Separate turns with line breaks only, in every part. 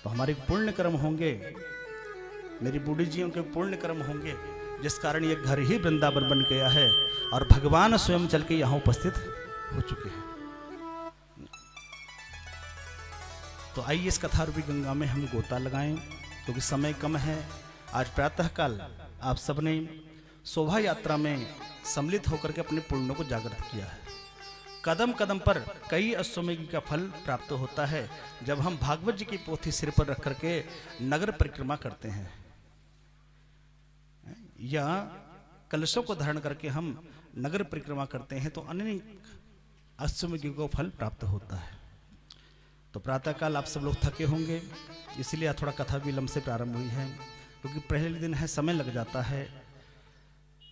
तो हमारे पुण्य कर्म होंगे, मेरी बूढ़ी जी के पुण्य कर्म होंगे, जिस कारण ये घर ही वृंदावन बन गया है और भगवान स्वयं चल के यहाँ उपस्थित हो चुके हैं। तो आइए इस कथा रूपी गंगा में हम गोता लगाएं, क्योंकि समय कम है। आज प्रातःकाल आप सबने शोभा यात्रा में सम्मिलित होकर के अपने पुण्यों को जागृत किया है। कदम कदम पर कई अश्वमेघ का फल प्राप्त होता है जब हम भागवत जी की पोथी सिर पर रख करके नगर परिक्रमा करते हैं, या कलशों को धारण करके हम नगर परिक्रमा करते हैं, तो अनेक अश्वमेघ को फल प्राप्त होता है। तो प्रातःकाल आप सब लोग थके होंगे, इसलिए थोड़ा कथा विलंब से प्रारंभ हुई है, क्योंकि पहले दिन है, समय लग जाता है।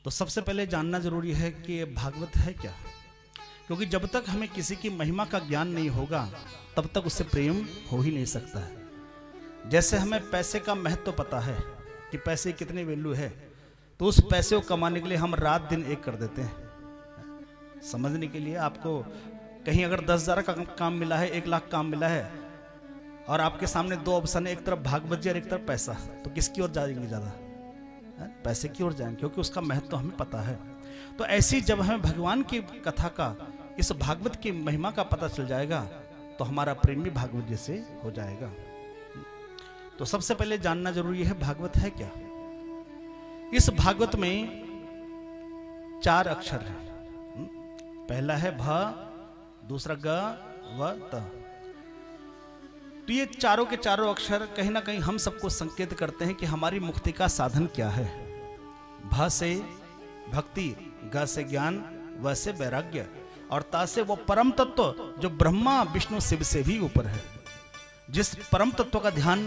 तो सबसे पहले जानना जरूरी है कि ये भागवत है क्या, क्योंकि जब तक हमें किसी की महिमा का ज्ञान नहीं होगा तब तक उससे प्रेम हो ही नहीं सकता है। जैसे हमें पैसे का महत्व पता है कि पैसे कितनी वैल्यू है, तो उस पैसे को कमाने के लिए हम रात दिन एक कर देते हैं। समझने के लिए, आपको कहीं अगर 10,000 का काम मिला है, 1 लाख काम मिला है, और आपके सामने 2 ऑप्शन है, एक तरफ भागवत जी और एक तरफ पैसा, तो किसकी ओर जाएंगे ज़्यादा? पैसे की ओर जाएंगे, क्योंकि उसका महत्व हमें पता है। तो ऐसी जब हमें भगवान की कथा का, इस भागवत की महिमा का पता चल जाएगा, तो हमारा प्रेम भी भागवत जी से हो जाएगा। तो सबसे पहले जानना जरूरी है भागवत है क्या। इस भागवत में 4 अक्षर हैं। पहला है भ, दूसरा ग, व, त। तो ये चारों के चारों अक्षर कहीं ना कहीं हम सबको संकेत करते हैं कि हमारी मुक्ति का साधन क्या है। भ से भक्ति, ग से ज्ञान, व से वैराग्य, और ता से वो परम तत्व जो ब्रह्मा विष्णु शिव से भी ऊपर है। जिस परम तत्व का ध्यान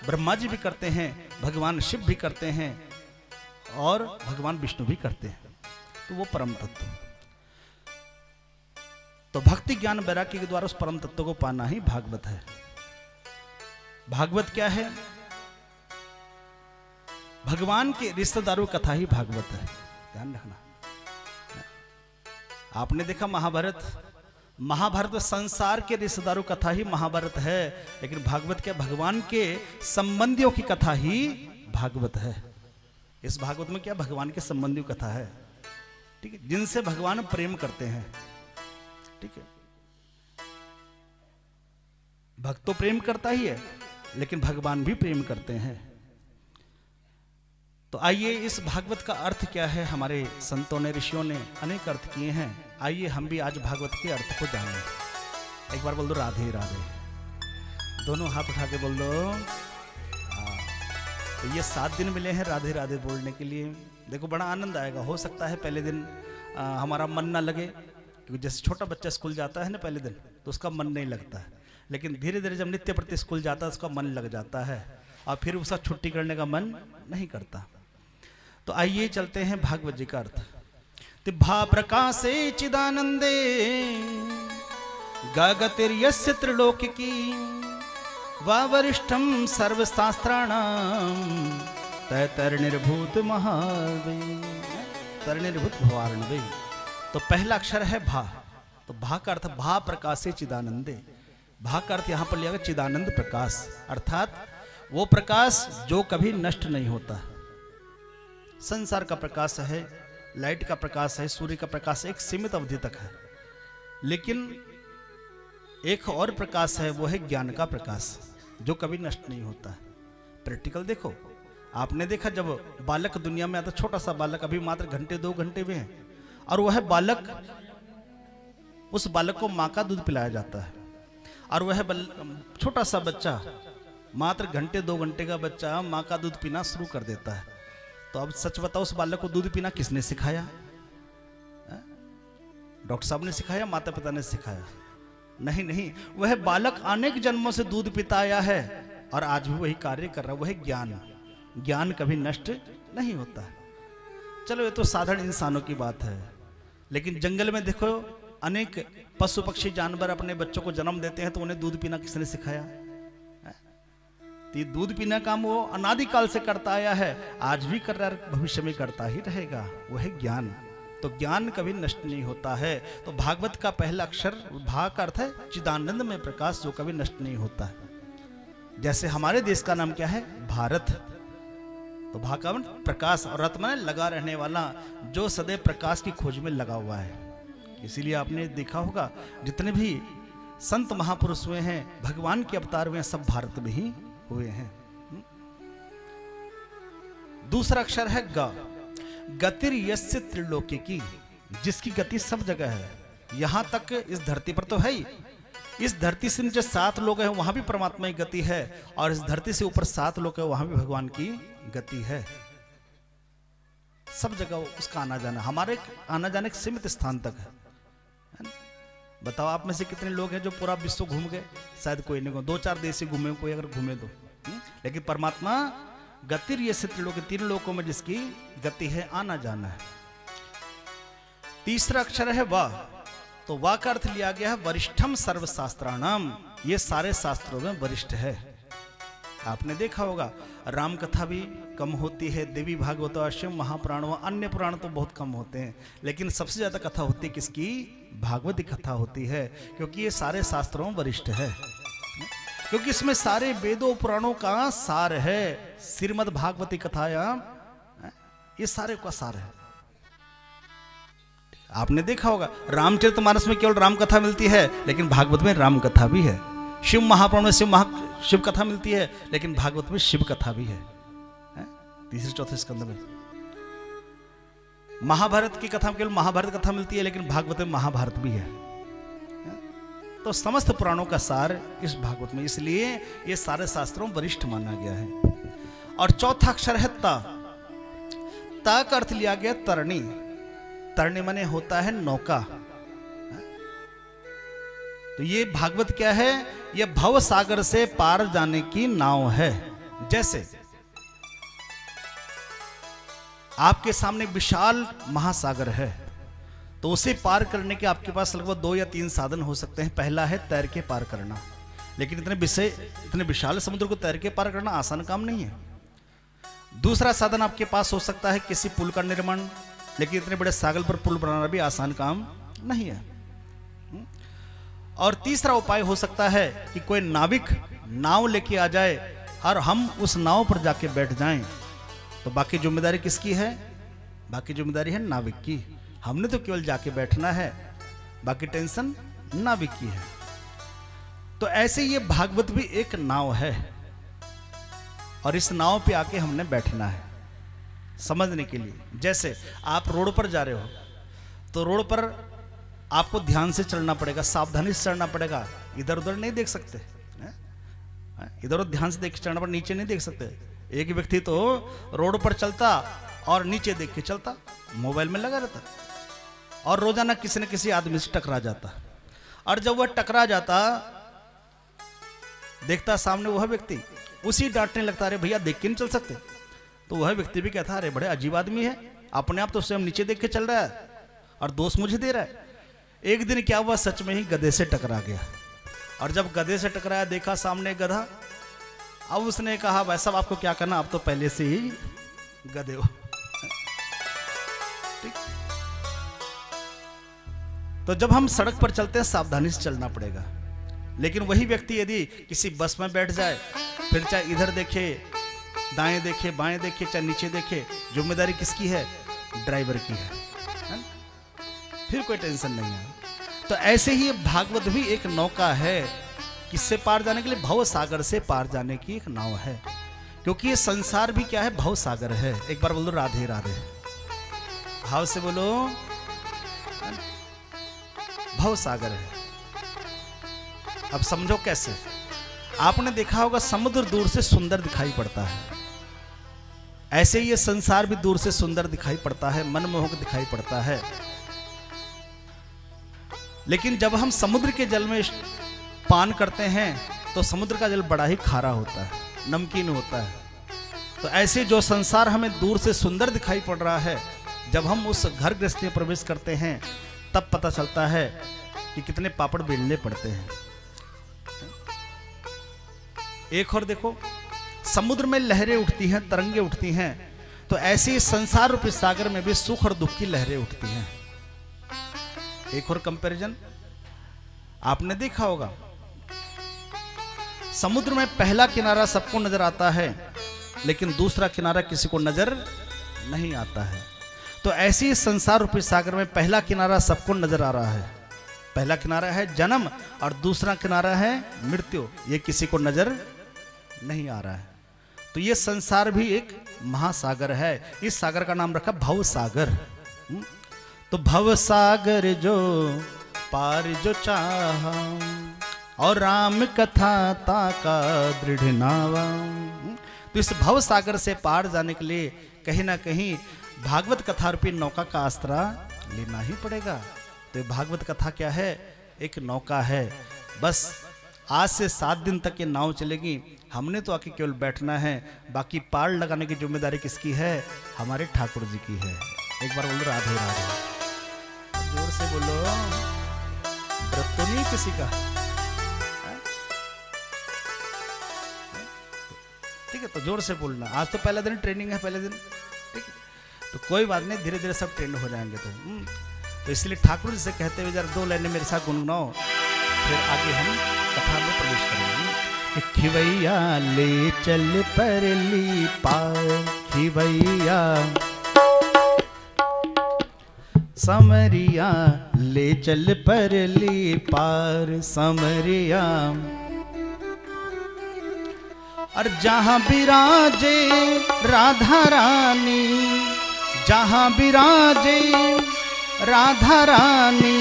ब्रह्मा जी भी करते हैं, भगवान शिव भी करते हैं और भगवान विष्णु भी करते हैं, तो वो परम तत्व। तो भक्ति ज्ञान वैराग्य के द्वारा उस परम तत्व को पाना ही भागवत है। भागवत क्या है? भगवान के रिश्तेदारों की कथा ही भागवत है। ध्यान रखना। आपने देखा महाभारत संसार के रिश्तेदारों की कथा ही महाभारत है, लेकिन भागवत क्या? भगवान के संबंधियों की कथा ही भागवत है। इस भागवत में क्या? भगवान के संबंधियों की कथा है, ठीक है, जिनसे भगवान प्रेम करते हैं। ठीक है, भक्त तो प्रेम करता ही है, लेकिन भगवान भी प्रेम करते हैं। तो आइए इस भागवत का अर्थ क्या है, हमारे संतों ने, ऋषियों ने अनेक अर्थ किए हैं। आइए हम भी आज भागवत के अर्थ को जानें। एक बार बोल दो राधे राधे, दोनों हाथ उठा के बोल दो। तो ये 7 दिन मिले हैं राधे राधे बोलने के लिए। देखो बड़ा आनंद आएगा। हो सकता है पहले दिन हमारा मन ना लगे, क्योंकि जैसे छोटा बच्चा स्कूल जाता है ना पहले दिन, तो उसका मन नहीं लगता है, लेकिन धीरे धीरे जब नित्य प्रति स्कूल जाता है उसका मन लग जाता है, और फिर उसका छुट्टी करने का मन नहीं करता। तो आइए चलते हैं भागवत जी का अर्थ। तिभा प्रकाशे चिदानंदे गगतिर्यस्य त्रिलोकिकी वरिष्ठम सर्वशास्त्राणाम तैतर्निर्भूत महावे तर्निर्भूत भवार्णवे। तो पहला अक्षर है भा। तो भा का अर्थ भा प्रकाशे चिदानंदे। भा का अर्थ यहां पर लिया गया चिदानंद प्रकाश, अर्थात वो प्रकाश जो कभी नष्ट नहीं होता। संसार का प्रकाश है, लाइट का प्रकाश है, सूर्य का प्रकाश एक सीमित अवधि तक है, लेकिन एक और प्रकाश है, वो है ज्ञान का प्रकाश, जो कभी नष्ट नहीं होता है। प्रैक्टिकल देखो, आपने देखा जब बालक दुनिया में आता, छोटा सा बालक, अभी मात्र घंटे 2 घंटे में है, और वह बालक, उस बालक को माँ का दूध पिलाया जाता है, और वह छोटा सा बच्चा, मात्र घंटे 2 घंटे का बच्चा माँ का दूध पीना शुरू कर देता है। तो अब सच बताओ, उस बालक को दूध पीना किसने सिखाया? डॉक्टर साहब ने सिखाया? माता पिता ने सिखाया? नहीं नहीं, वह बालक अनेक जन्मों से दूध पिता आया है और आज भी वही कार्य कर रहा है। वह ज्ञान, ज्ञान कभी नष्ट नहीं होता है। चलो ये तो साधारण इंसानों की बात है, लेकिन जंगल में देखो अनेक पशु पक्षी जानवर अपने बच्चों को जन्म देते हैं, तो उन्हें दूध पीना किसने सिखाया? तो ये दूध पीना काम वो अनादिकाल से करता आया है, आज भी कर रहा है, भविष्य में करता ही रहेगा। वह है ज्ञान। तो ज्ञान कभी नष्ट नहीं होता है। तो भागवत का पहला अक्षर भा का अर्थ है चिदानंद में प्रकाश, जो कभी नष्ट नहीं होता है। जैसे हमारे देश का नाम क्या है? भारत। तो भा का प्रकाश, और रत माने लगा रहने वाला, जो सदैव प्रकाश की खोज में लगा हुआ है। इसीलिए आपने देखा होगा जितने भी संत महापुरुष हुए हैं, भगवान के अवतार हुए हैं, सब भारत में ही हुए हैं। दूसरा अक्षर है ग। गतिर यस्य त्रिलोकी की, जिसकी गति सब जगह है। यहां तक इस धरती पर तो है ही, इस धरती से नीचे 7 लोग हैं, वहां भी परमात्मा की गति है, और इस धरती से ऊपर 7 लोग हैं, वहां भी भगवान की गति है। सब जगह उसका आना जाना, हमारे आना जाने के सीमित स्थान तक है। बताओ आप में से कितने लोग हैं जो पूरा विश्व घूम गए? शायद कोई नहीं, 2-4 देश ही घूमे, कोई अगर घूमे तो। लेकिन परमात्मा गतिर ये त्रिलोक, 3 लोकों में जिसकी गति है, आना जाना है। तीसरा अक्षर है वा। तो वा का अर्थ लिया गया है वरिष्ठम सर्वशास्त्राणाम, ये सारे शास्त्रों में वरिष्ठ है। आपने देखा होगा राम कथा भी कम होती है, देवी भागवत, शिव महापुराण व अन्य पुराण तो बहुत कम होते हैं, लेकिन सबसे ज्यादा कथा होती है किसकी? भागवती कथा होती है, क्योंकि ये सारे शास्त्रों में वरिष्ठ है, क्योंकि इसमें सारे वेदों पुराणों का सार है। श्रीमद् भागवती कथायां ये सारे का सार है। आपने देखा होगा रामचरितमानस में केवल राम कथा मिलती है, लेकिन भागवत में राम कथा भी है। शिव महापुराण में शिव कथा मिलती है, लेकिन भागवत में शिव कथा भी है। 3-4 स्कंद में महाभारत की कथा, केवल महाभारत कथा मिलती है, लेकिन भागवत में महाभारत भी है। तो समस्त पुराणों का सार इस भागवत में, इसलिए ये सारे शास्त्रों वरिष्ठ माना गया है। और चौथा अक्षर है ता। ता का अर्थ लिया गया तरणी। तरणी माने होता है नौका। तो ये भागवत क्या है? ये भव सागर से पार जाने की नाव है। जैसे आपके सामने विशाल महासागर है, तो उसे पार करने के आपके पास लगभग 2 या 3 साधन हो सकते हैं। पहला है तैर के पार करना, लेकिन इतने विशाल समुद्र को तैर के पार करना आसान काम नहीं है। दूसरा साधन आपके पास हो सकता है किसी पुल का निर्माण, लेकिन इतने बड़े सागर पर पुल बनाना भी आसान काम नहीं है। और तीसरा उपाय हो सकता है कि कोई नाविक नाव लेके आ जाए और हम उस नाव पर जाके बैठ जाएं, तो बाकी जिम्मेदारी किसकी है? बाकी जिम्मेदारी है नाविक की। हमने तो केवल जाके बैठना है, बाकी टेंशन नाविक की है। तो ऐसे ये भागवत भी एक नाव है, और इस नाव पे आके हमने बैठना है समझने के लिए। जैसे आप रोड पर जा रहे हो, तो रोड पर आपको ध्यान से चलना पड़ेगा, सावधानी से चलना पड़ेगा। इधर उधर नहीं देख सकते, इधर उधर ध्यान से देख के चलना पड़ेगा, नीचे नहीं देख सकते। एक व्यक्ति तो रोड पर चलता और नीचे देख के चलता, मोबाइल में लगा रहता, और रोजाना किसी न किसी आदमी से टकरा जाता। और जब वह टकरा जाता, देखता सामने वह व्यक्ति, उसी डांटने लगता, अरे भैया देख के नहीं चल सकते। तो वह व्यक्ति भी कहता, अरे बड़े अजीब आदमी है, अपने आप तो स्वयं नीचे देख के चल रहा है और दोष मुझे दे रहा है। एक दिन क्या हुआ, सच में ही गधे से टकरा गया। और जब गधे से टकराया, देखा सामने गधा। अब उसने कहा, भाई साहब आपको क्या करना, आप तो पहले से ही गधे हो। ठीक। तो जब हम सड़क पर चलते हैं, सावधानी से चलना पड़ेगा। लेकिन वही व्यक्ति यदि किसी बस में बैठ जाए, फिर चाहे इधर देखे, दाएं देखे, बाएं देखे, चाहे नीचे देखे, जिम्मेदारी किसकी है? ड्राइवर की है। फिर कोई टेंशन नहीं है। तो ऐसे ही भागवत भी एक नौका है, किससे पार जाने के लिए? भव सागर से पार जाने की एक नाव है। क्योंकि ये संसार भी क्या है? भव सागर है। एक बार बोलो राधे राधे, भाव से बोलो। भव सागर है। अब समझो कैसे। आपने देखा होगा समुद्र दूर से सुंदर दिखाई पड़ता है, ऐसे ही ये संसार भी दूर से सुंदर दिखाई पड़ता है, मनमोहक दिखाई पड़ता है। लेकिन जब हम समुद्र के जल में पान करते हैं, तो समुद्र का जल बड़ा ही खारा होता है, नमकीन होता है। तो ऐसे जो संसार हमें दूर से सुंदर दिखाई पड़ रहा है, जब हम उस घर गृहस्थी में प्रवेश करते हैं, तब पता चलता है कि कितने पापड़ बेलने पड़ते हैं। एक और देखो, समुद्र में लहरें उठती हैं, तरंगे उठती हैं, तो ऐसे ही संसार रूपी सागर में भी सुख और दुख की लहरें उठती हैं। एक और कंपैरिजन आपने देखा होगा, समुद्र में पहला किनारा सबको नजर आता है, लेकिन दूसरा किनारा किसी को नजर नहीं आता है। तो ऐसी संसार रूपी सागर में पहला किनारा सबको नजर आ रहा है। पहला किनारा है जन्म और दूसरा किनारा है मृत्यु, ये किसी को नजर नहीं आ रहा है। तो ये संसार भी एक महासागर है। इस सागर का नाम रखा भव सागर। तो भव सागर जो पार जो चाहा और राम कथा ताका दृढ़ नावा। तो इस भव सागर से पार जाने के लिए कहीं ना कहीं भागवत कथा रूपी नौका का आसरा लेना ही पड़ेगा। तो भागवत कथा क्या है? एक नौका है। बस आज से 7 दिन तक ये नाव चलेगी। हमने तो आके केवल बैठना है, बाकी पार लगाने की जिम्मेदारी किसकी है? हमारे ठाकुर जी की है। एक बार बोलो राधे राधे, जोर से बोलो, व्रत तो नहीं किसी का। ठीक है, तो जोर से बोलना। आज तो पहला दिन ट्रेनिंग है, पहले दिन, ठीक है, तो कोई बात नहीं, धीरे धीरे सब ट्रेंड हो जाएंगे। तो इसलिए ठाकुर जी से कहते हुए जरा 2 लाइनें मेरे साथ गुनगुनाओ, फिर आगे हम कथा में प्रवेश करेंगे। खिवैया ले चल परली पार, खिवैया समरिया ले चल परली पार, समरिया और जहां विराजे राधा रानी, जहां विराजे राधा रानी,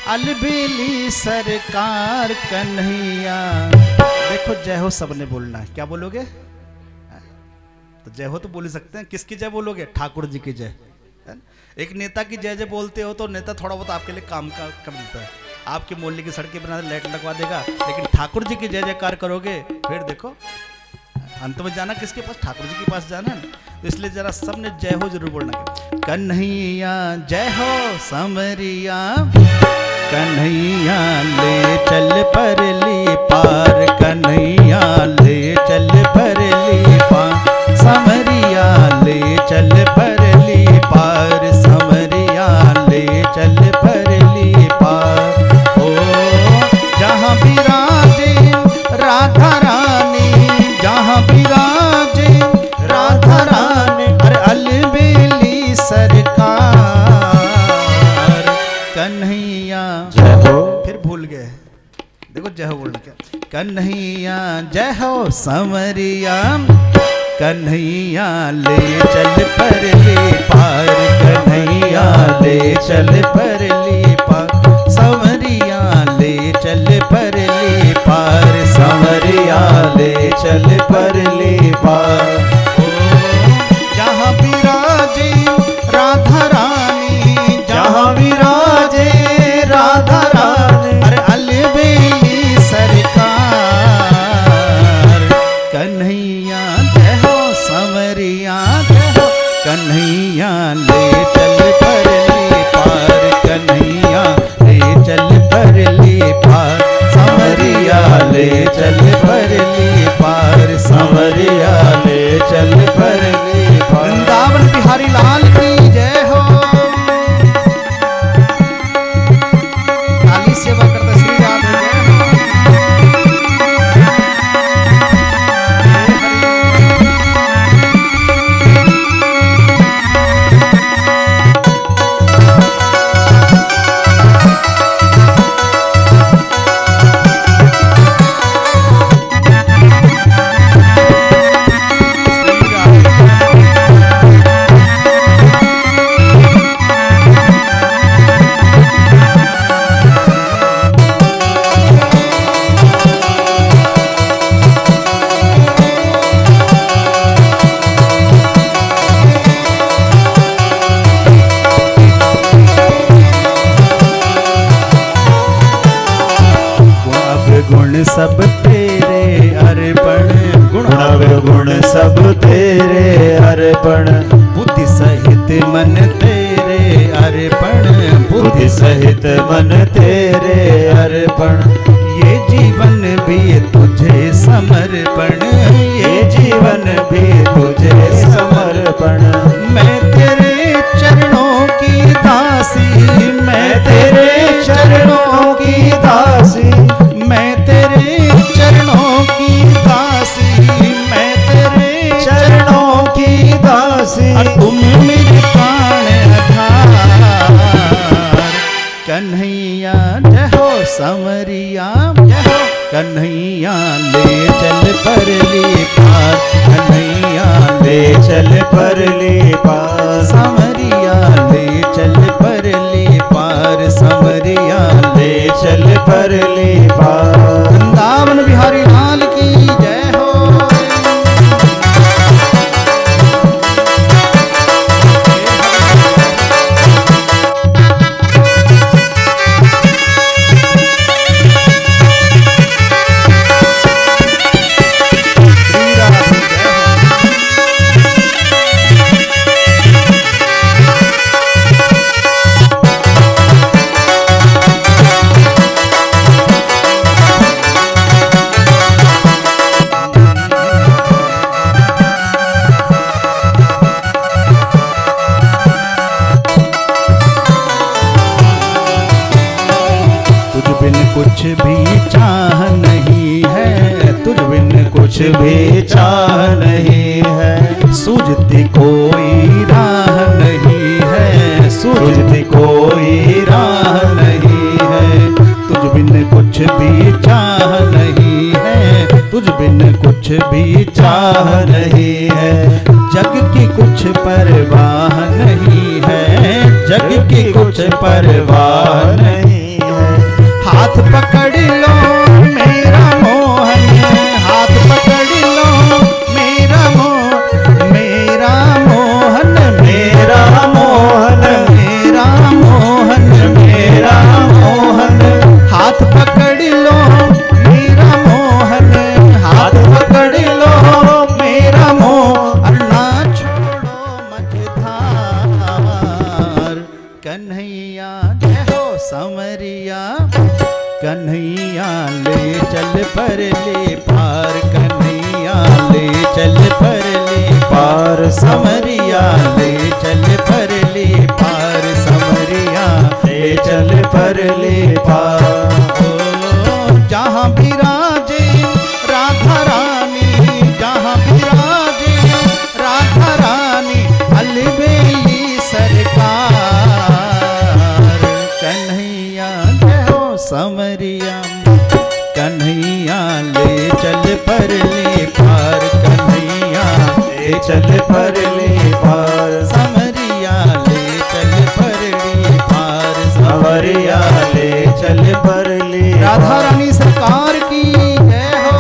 अलबेली सरकार कन्हैया। देखो जय हो सबने बोलना है। क्या बोलोगे? तो जय हो तो बोल ही सकते हैं। किसकी जय बोलोगे? ठाकुर जी की जय। एक नेता की जय जय बोलते हो तो नेता थोड़ा बहुत आपके लिए काम का कर देता है, आपके मोहल्ले की सड़कें बना लाइट लगवा देगा। लेकिन ठाकुर जी की जय जयकार करोगे, फिर देखो अंत में जाना किसके पास? ठाकुर जी के पास जाना है। तो इसलिए जरा सबने जय हो जरूर बोलना। कन्हैया जय हो समरिया, कन्हैया ले चल परली पार, कन्हैया ले चल परली पार, समरिया ले चल परली पार, समरिया ले चल परली पार। ओ जहाँ विराजे राधा रानी, जहाँ विराजे राधा रानी, अरे अलबेली सरकार कन्हैया जय हो। फिर भूल गए, देखो जय हो बोलना क्या? कन्हैया जय हो समरिया, कन्हैया ले चल परली पार, कन्हैया ले चल परली पार, समरिया ले चल परली पार, समरिया ले चल परली पार। ओ जहाँ विराजे राधा रानी, जहाँ विराजे राधा रानी, अरे अलबेली सरकार कन्हैया जय हो समरिया जय हो, कन्हैया ले चल परली पार, कन्हैया ले चल परली पार, समरिया ले चल परली पार, समरिया ले चल परली पार। वृंदावन बिहारी लाल की जय हो। काली सेवा करते श्री राधे जय हो। गुण सब तेरे अर्पण, गुण गुण सब तेरे अर्पण, बुद्धि सहित मन तेरे अर्पण, बुद्धि सहित मन तेरे अर्पण, ये जीवन भी तुझे समर्पण, ये जीवन भी तुझे समर्पण। मैं तेरे चरणों की दासी, मैं तेरे चरणों की दासी, मैं तेरे चरणों की चल परली पार, कन्हैया
ले चल परली पार,
समरिया ले चल परली पार, समरिया
ले चल परली पार।
वृंदावन बिहारी लाल की जय हो। कुछ भी चाह नहीं है, तुझ बिन कुछ भी चाह नहीं है, सूझती कोई राह नहीं है, सूझती कोई राह नहीं है, तुझ बिन कुछ भी चाह नहीं है, तुझ बिन कुछ भी चाह नहीं है, जग की कुछ परवाह नहीं है, जग की कुछ परवाह नहीं है, हाथ पकड़ लो मेरा मोहन, हाथ पकड़ लो मेरा मोहन, मेरा मोहन, मेरा मोहन, मेरा मोहन, मेरा मोहन, हाथ पकड़ लो मेरा मोहन, हाथ पकड़ लो मेरा मोहन, ना छोड़ो मझधार, कन्हैया जय हो समरिया, कन्हैया ले चल परली पार, कन्हैया ले चल परली पार, समरिया ले चल परली पार, समरिया ले चल परली पार। जहाँ विराजे राधा रानी, जहाँ विराजे राधा रानी, अलबेली सरकार, कन्हैया समरिया, कन्हैया ले चल परली पार, कन्हैया ले चल परली पार, समरिया ले चल परली पार, समरिया ले चल परली। राधा रानी सरकार की जय हो।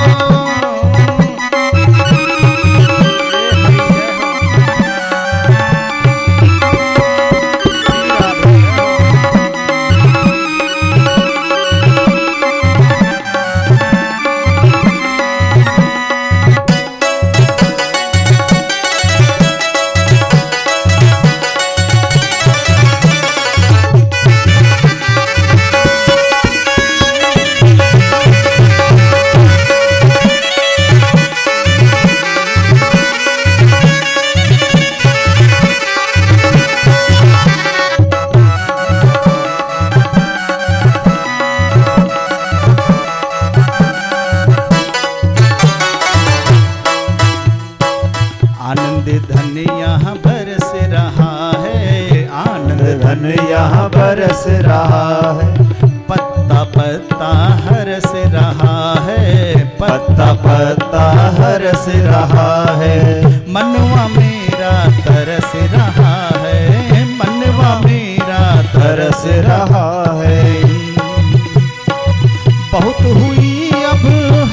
आनंद धन यहाँ बरस रहा है, आनंद धन यहाँ बरस रहा है, पत्ता पत्ता हरस रहा है, पत्ता पत्ता हरस रहा है, मनवा मेरा तरस रहा है, मनवा मेरा तरस रहा है, बहुत हुई अब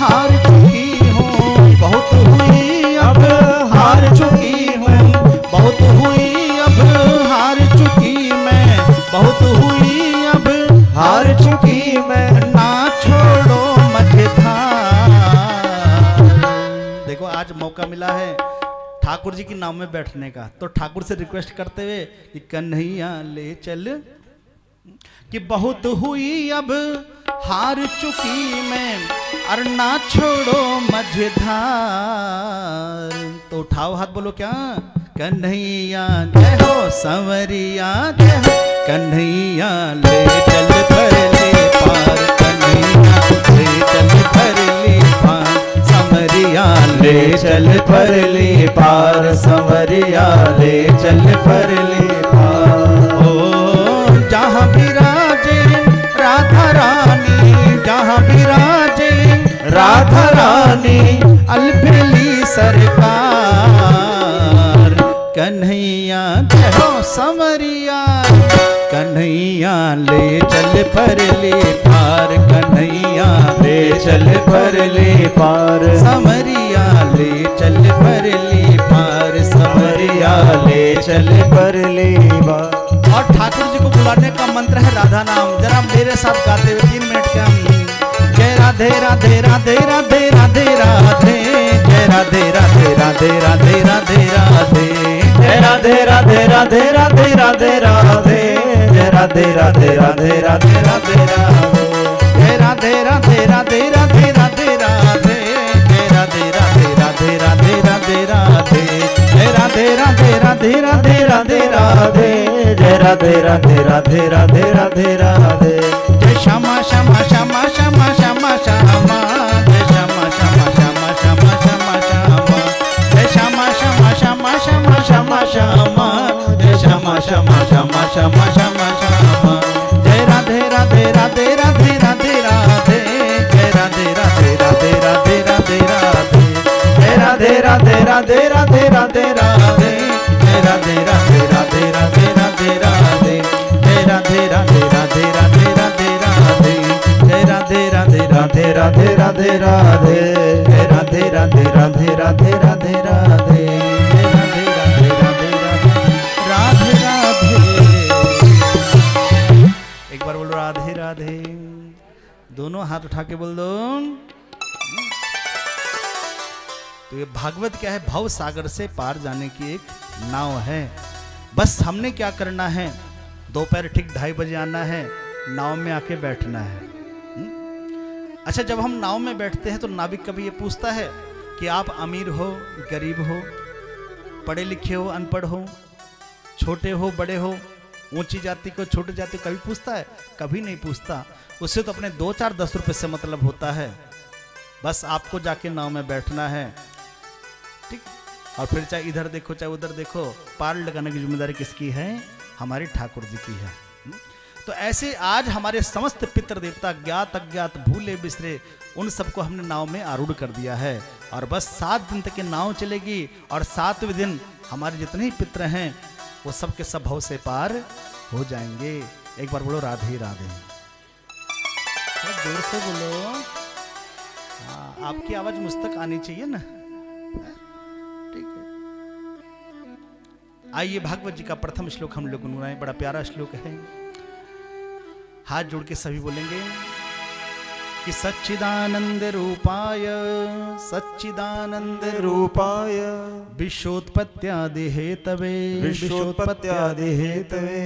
हार चुकी हूँ, बहुत हुई अब हार चुकी हूँ, बहुत हुई अब हार चुकी मैं, बहुत हुई अब हार चुकी मैं, ना छोड़ो मझधार। देखो आज मौका मिला है ठाकुर जी की नाव में बैठने का, तो ठाकुर से रिक्वेस्ट करते हुए कि कन्हैया ले चल, कि बहुत हुई अब हार चुकी मैं, और ना छोड़ो मझधार। तो उठाओ हाथ, बोलो क्या, कन्हैया जय हो संवरिया जय हो, कन्हैया ले चल परली पार, कन्हैया ले चल परली पार, संवरिया ले चल परली पार, संवरिया ले चल परली पार। ओ जहाँ विराजे राधा रानी, जहाँ विराजे राधा रानी,
जानी
अलबेली सरकार। कन्हैया कहो समरिया, कन्हैया ले चल परली पार, कन्हैया
ले चल परली पार,
समरिया ले चल परली पार, समरिया
ले चल परली पार।
और ठाकुर जी को बुलाने का मंत्र है राधा नाम। जरा मेरे साथ गाते हुए 3 मिनट के हम। जय राधे राधे राधे राधे राधे राधे, जय राधे राधे राधे राधे राधे राधे,
जय राधे राधे राधे राधे राधे राधे, जय राधे राधे राधे राधे राधे राधे,
जय राधे राधे राधे राधे राधे राधे, जय राधे राधे राधे राधे राधे राधे, जय राधे राधे राधे राधे राधे राधे,
जय राधे राधे राधे राधे राधे राधे,
जय श्यामा श्यामा श्यामा श्यामा श्यामा श्यामा, जय श्यामा श्यामा श्यामा श्यामा श्यामा श्यामा, जय श्यामा श्यामा श्यामा श्यामा श्यामा श्यामा, जय श्यामा श्यामा श्यामा श्यामा श्यामा श्यामा, जय राधे राधे राधे राधे राधे राधे, जय राधे राधे राधे राधे राधे राधे, जय राधे राधे राधे राधे राधे राधे, जय राधे राधे राधे राधे राधे राधे, जय राधे राधे राधे राधे राधे राधे, जय राधे राधे राधे राधे राधे राधे, जय राधे राधे राधे राधे राधे राधे, जय राधे राधे राधे राधे राधे राधे। एक बार बोलो राधे राधे, दोनों हाथ उठा के बोल दो। तो ये भागवत क्या है? भव सागर से पार जाने की एक नाव है। बस हमने क्या करना है, दोपहर ठीक 2:30 बजे आना है, नाव में आके बैठना है। अच्छा, जब हम नाव में बैठते हैं तो नाविक कभी ये पूछता है कि आप अमीर हो गरीब हो, पढ़े लिखे हो अनपढ़ हो, छोटे हो बड़े हो, ऊंची जाति को छोटी जाति को कभी पूछता है? कभी नहीं पूछता। उससे तो अपने 2-4-10 रुपए से मतलब होता है। बस आपको जाके नाव में बैठना है, ठीक। और फिर चाहे इधर देखो चाहे उधर देखो, पार लगाने की जिम्मेदारी किसकी है? हमारे ठाकुर जी की है। तो ऐसे आज हमारे समस्त पितृ देवता ज्ञात अज्ञात भूले बिसरे, उन सबको हमने नाव में आरूढ़ कर दिया है। और बस 7 दिन तक ये नाव चलेगी और 7वें दिन हमारे जितने ही पितृ हैं वो सब के सब भव से पार हो जाएंगे। एक बार बोलो राधे राधे, जोर से बोलो। हाँ, आपकी आवाज मुझ तक आनी चाहिए ना, ठीक है। आइए भागवत जी का प्रथम श्लोक हम लोग गुनगुनाएं। बड़ा प्यारा श्लोक है। हाथ जोड़ के सभी बोलेंगे कि सच्चिदानंद रूपाय सच्चिदानंद
रूपाय
विश्वोत्पत्त्यादि हेतवे
विश्वोत्पत्त्यादि हेतवे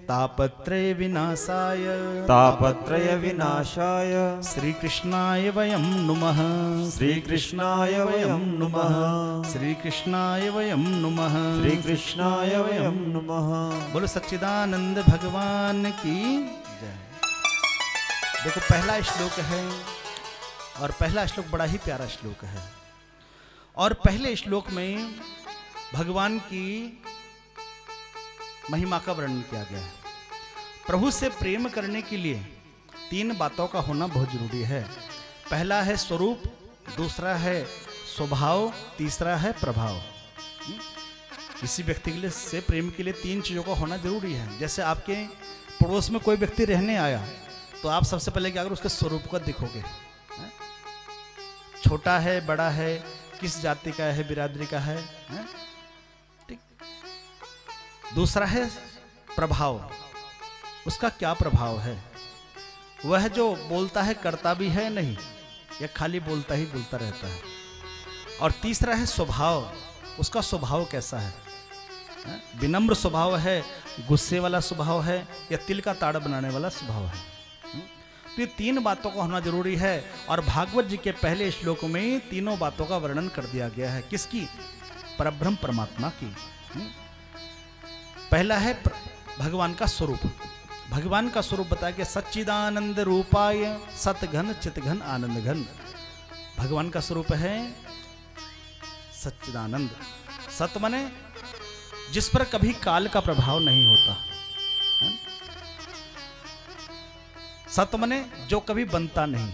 तापत्रय विनाशाय
तापत्रय विनाशाय
श्री कृष्णाय वयं नुमः
श्री कृष्णाय वयं नुमः
श्री कृष्णाय वयं नुमः
श्री कृष्णाय वयं नुमः।
बोलो सच्चिदानंद भगवान की जय। देखो पहला श्लोक है और पहला श्लोक बड़ा ही प्यारा श्लोक है। और पहले श्लोक में भगवान की महिमा का वर्णन किया गया है। प्रभु से प्रेम करने के लिए 3 बातों का होना बहुत जरूरी है। पहला है स्वरूप, दूसरा है स्वभाव, तीसरा है प्रभाव। किसी व्यक्ति के लिए से प्रेम के लिए 3 चीजों का होना जरूरी है। जैसे आपके पड़ोस में कोई व्यक्ति रहने आया तो आप सबसे पहले क्या करो, उसके स्वरूप को देखोगे। छोटा है बड़ा है, किस जाति का है, बिरादरी का है, ठीक। दूसरा है प्रभाव, उसका क्या प्रभाव है, वह जो बोलता है करता भी है नहीं या खाली बोलता ही बोलता रहता है। और तीसरा है स्वभाव, उसका स्वभाव कैसा है, विनम्र स्वभाव है, गुस्से वाला स्वभाव है या तिल का ताड़ बनाने वाला स्वभाव है। तो ये 3 बातों का होना जरूरी है। और भागवत जी के पहले श्लोक में तीनों बातों का वर्णन कर दिया गया है। किसकी? परब्रह्म परमात्मा की। पहला है भगवान का स्वरूप। भगवान का स्वरूप बताया गया सच्चिदानंद रूपाय सतघन चितघन आनंद घन। भगवान का स्वरूप है सच्चिदानंद। सत माने जिस पर कभी काल का प्रभाव नहीं होता। सत माने जो कभी बनता नहीं,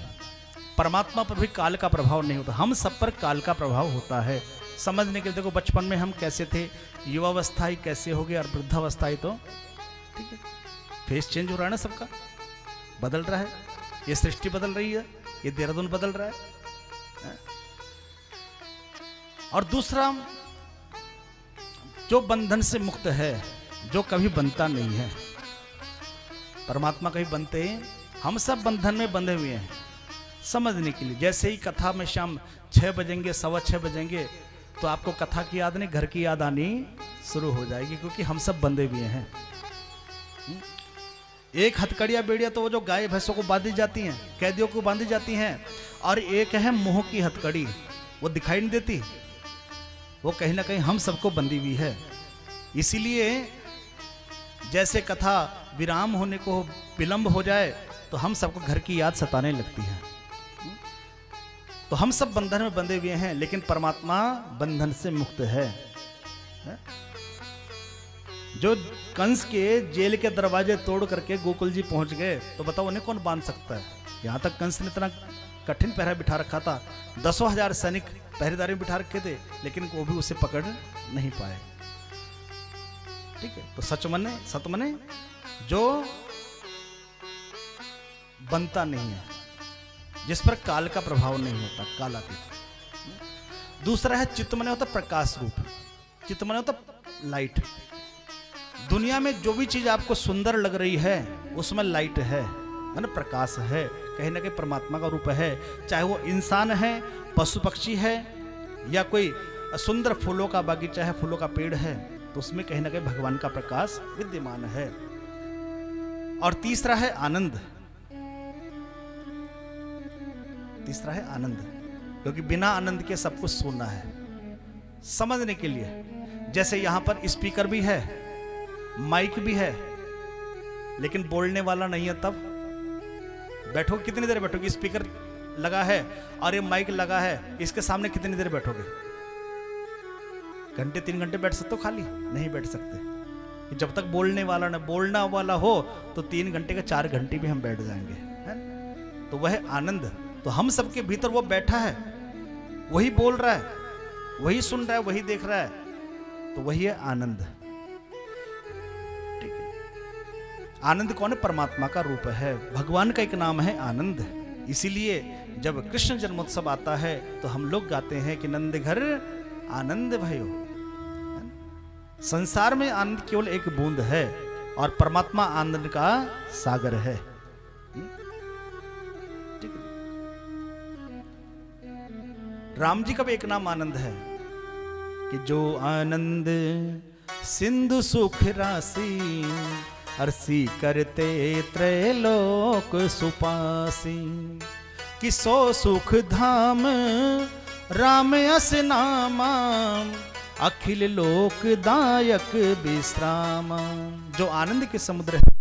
परमात्मा पर भी काल का प्रभाव नहीं होता, हम सब पर काल का प्रभाव होता है। समझने के लिए देखो, बचपन में हम कैसे थे, युवावस्था ही कैसे हो गई और वृद्धावस्था ही, तो ठीक है, फेस चेंज हो रहा है ना, सबका बदल रहा है, ये सृष्टि बदल रही है, ये देहरादून बदल रहा है। और दूसरा, जो बंधन से मुक्त है, जो कभी बनता नहीं है, परमात्मा कभी बनते हैं, हम सब बंधन में बंधे हुए हैं। समझने के लिए, जैसे ही कथा में शाम 6 बजेंगे, 6:15 बजेंगे, तो आपको कथा की याद नहीं, घर की याद आनी शुरू हो जाएगी, क्योंकि हम सब बंधे हुए हैं। एक हथकड़िया बेड़िया तो वो जो गाय भैंसों को बांधी जाती हैं, कैदियों को बांधी जाती हैं, और एक है मोह की हथकड़ी, वो दिखाई नहीं देती, वो कहीं ना कहीं हम सबको बंधी हुई है। इसीलिए जैसे कथा विराम होने को विलंब हो जाए तो हम सबको घर की याद सताने लगती है। तो हम सब बंधन में बंधे हुए हैं, लेकिन परमात्मा बंधन से मुक्त है। जो कंस के जेल के दरवाजे तोड़ करके गोकुल जी पहुंच गए, तो बताओ उन्हें कौन बांध सकता है। यहां तक कंस ने इतना कठिन पहरा बिठा रखा था, 10,000 सैनिक पहरेदारी में बिठा रखे थे, लेकिन वो भी उसे पकड़ नहीं पाए। ठीक है, तो सच मने जो बनता नहीं है, जिस पर काल का प्रभाव नहीं होता, कालातीत। दूसरा है चित्त मने, होता प्रकाश रूप, चित्त मने होता लाइट। दुनिया में जो भी चीज आपको सुंदर लग रही है, उसमें लाइट है ना, प्रकाश है, कहीं ना कहीं परमात्मा का रूप है। चाहे वो इंसान है, पशु पक्षी है, या कोई सुंदर फूलों का बगीचा है, फूलों का पेड़ है, तो उसमें कहीं ना कहीं भगवान का प्रकाश विद्यमान है। और तीसरा है आनंद, तीसरा है आनंद, क्योंकि बिना आनंद के सब कुछ सुनना है। समझने के लिए, जैसे यहां पर स्पीकर भी है, माइक भी है, लेकिन बोलने वाला नहीं है, तब बैठो कितनी देर बैठोगे? स्पीकर लगा है और ये माइक लगा है, इसके सामने कितनी देर बैठोगे? घंटे 3 घंटे बैठ सकते हो? खाली नहीं बैठ सकते। जब तक बोलने वाला हो तो 3 घंटे के 4 घंटे भी हम बैठ जाएंगे, है? तो वह आनंद, तो हम सबके भीतर वो बैठा है, वही बोल रहा है, वही सुन रहा है, वही देख रहा है, तो वही है आनंद। ठीक है, आनंद कौन है? परमात्मा का रूप है, भगवान का एक नाम है आनंद। इसीलिए जब कृष्ण जन्मोत्सव आता है तो हम लोग गाते हैं कि नंद घर आनंद भयो। संसार में आनंद केवल एक बूंद है और परमात्मा आनंद का सागर है। ठीक है, राम जी का भी एक नाम आनंद है कि जो आनंद सिंधु सुख राशि, अर्सी करते त्रैलोक सुपासी, कि सो सुख धाम राम अस नामा, अखिल लोक दायक विश्राम। जो आनंद के समुद्र है,